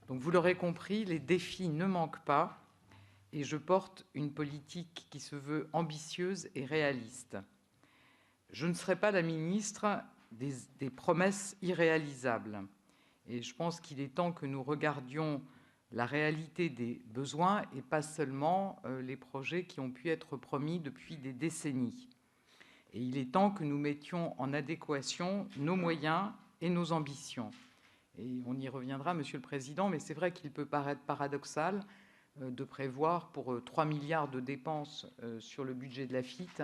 Donc vous l'aurez compris, les défis ne manquent pas et je porte une politique qui se veut ambitieuse et réaliste. Je ne serai pas la ministre des promesses irréalisables. Et je pense qu'il est temps que nous regardions la réalité des besoins et pas seulement les projets qui ont pu être promis depuis des décennies. Et il est temps que nous mettions en adéquation nos moyens et nos ambitions. Et on y reviendra, Monsieur le Président, mais c'est vrai qu'il peut paraître paradoxal de prévoir pour 3 milliards de dépenses sur le budget de l'AFITE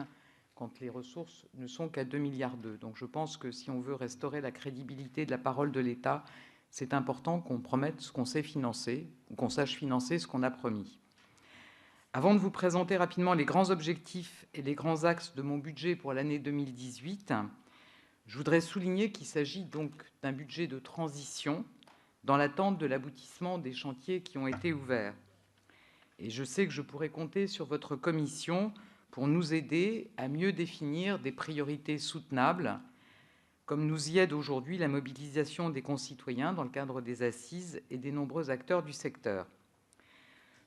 quand les ressources ne sont qu'à 2,2 milliards. Donc je pense que si on veut restaurer la crédibilité de la parole de l'État, c'est important qu'on promette ce qu'on sait financer, ou qu'on sache financer ce qu'on a promis. Avant de vous présenter rapidement les grands objectifs et les grands axes de mon budget pour l'année 2018, je voudrais souligner qu'il s'agit donc d'un budget de transition dans l'attente de l'aboutissement des chantiers qui ont été ouverts. Et je sais que je pourrai compter sur votre commission pour nous aider à mieux définir des priorités soutenables, comme nous y aide aujourd'hui la mobilisation des concitoyens dans le cadre des assises et des nombreux acteurs du secteur.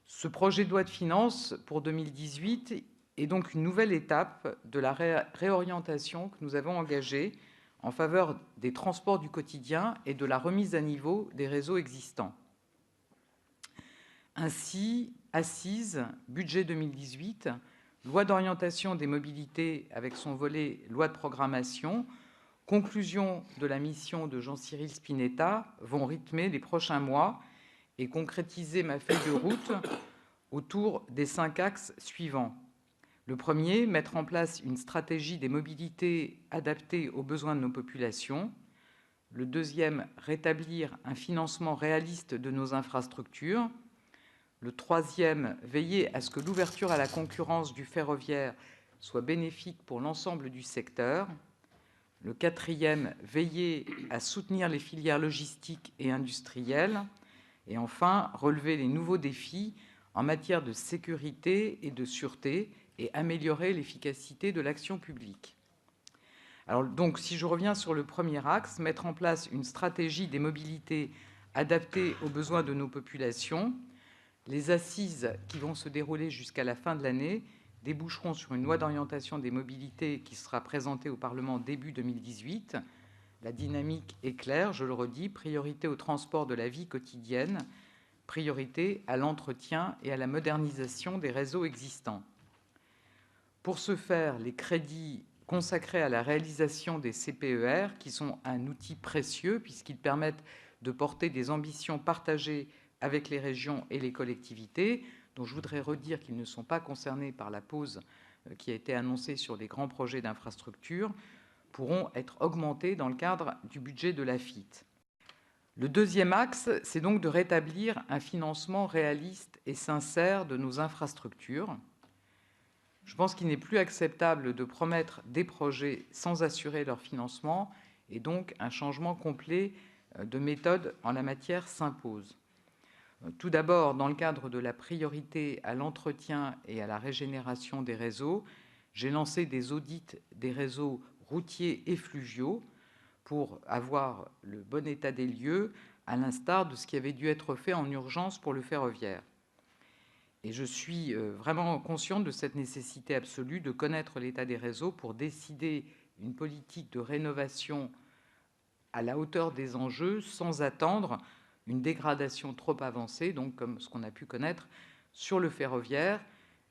Ce projet de loi de finances pour 2018 est donc une nouvelle étape de la réorientation que nous avons engagée en faveur des transports du quotidien et de la remise à niveau des réseaux existants. Ainsi, Assises, budget 2018, loi d'orientation des mobilités avec son volet loi de programmation, conclusion de la mission de Jean-Cyril Spinetta vont rythmer les prochains mois et concrétiser ma feuille de route autour des 5 axes suivants. Le premier, mettre en place une stratégie des mobilités adaptée aux besoins de nos populations. Le deuxième, rétablir un financement réaliste de nos infrastructures. Le troisième, veiller à ce que l'ouverture à la concurrence du ferroviaire soit bénéfique pour l'ensemble du secteur. Le quatrième, veiller à soutenir les filières logistiques et industrielles. Et enfin, relever les nouveaux défis en matière de sécurité et de sûreté et améliorer l'efficacité de l'action publique. Alors donc, si je reviens sur le premier axe, mettre en place une stratégie des mobilités adaptée aux besoins de nos populations. Les assises qui vont se dérouler jusqu'à la fin de l'année déboucheront sur une loi d'orientation des mobilités qui sera présentée au Parlement début 2018. La dynamique est claire, je le redis, priorité au transport de la vie quotidienne, priorité à l'entretien et à la modernisation des réseaux existants. Pour ce faire, les crédits consacrés à la réalisation des CPER, qui sont un outil précieux puisqu'ils permettent de porter des ambitions partagées avec les régions et les collectivités, dont je voudrais redire qu'ils ne sont pas concernés par la pause qui a été annoncée sur les grands projets d'infrastructure, pourront être augmentés dans le cadre du budget de l'AFITE. Le deuxième axe, c'est donc de rétablir un financement réaliste et sincère de nos infrastructures. Je pense qu'il n'est plus acceptable de promettre des projets sans assurer leur financement, et donc un changement complet de méthode en la matière s'impose. Tout d'abord, dans le cadre de la priorité à l'entretien et à la régénération des réseaux, j'ai lancé des audits des réseaux routiers et fluviaux pour avoir le bon état des lieux, à l'instar de ce qui avait dû être fait en urgence pour le ferroviaire. Et je suis vraiment consciente de cette nécessité absolue de connaître l'état des réseaux pour décider une politique de rénovation à la hauteur des enjeux, sans attendre une dégradation trop avancée, donc comme ce qu'on a pu connaître sur le ferroviaire.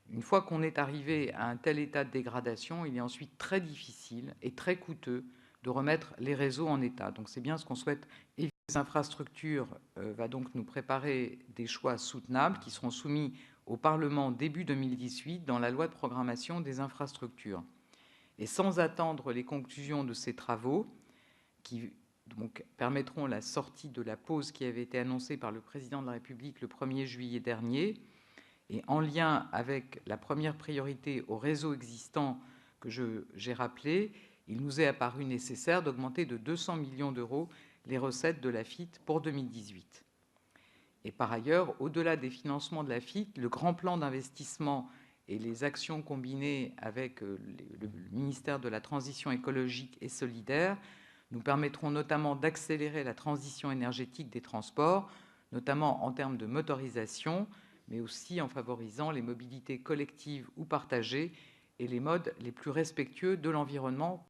Une fois qu'on est arrivé à un tel état de dégradation, il est ensuite très difficile et très coûteux de remettre les réseaux en état. Donc c'est bien ce qu'on souhaite éviter. Les infrastructures va donc nous préparer des choix soutenables qui seront soumis au Parlement début 2018 dans la loi de programmation des infrastructures. Et sans attendre les conclusions de ces travaux, qui donc permettront la sortie de la pause qui avait été annoncée par le Président de la République le 1er juillet dernier, et en lien avec la première priorité au réseau existant que j'ai rappelé, il nous est apparu nécessaire d'augmenter de 200 millions d'euros les recettes de l'AFITE pour 2018. Et par ailleurs, au-delà des financements de l'AFITE, le grand plan d'investissement et les actions combinées avec le ministère de la Transition écologique et solidaire nous permettront notamment d'accélérer la transition énergétique des transports. notamment en termes de motorisation, mais aussi en favorisant les mobilités collectives ou partagées et les modes les plus respectueux de l'environnement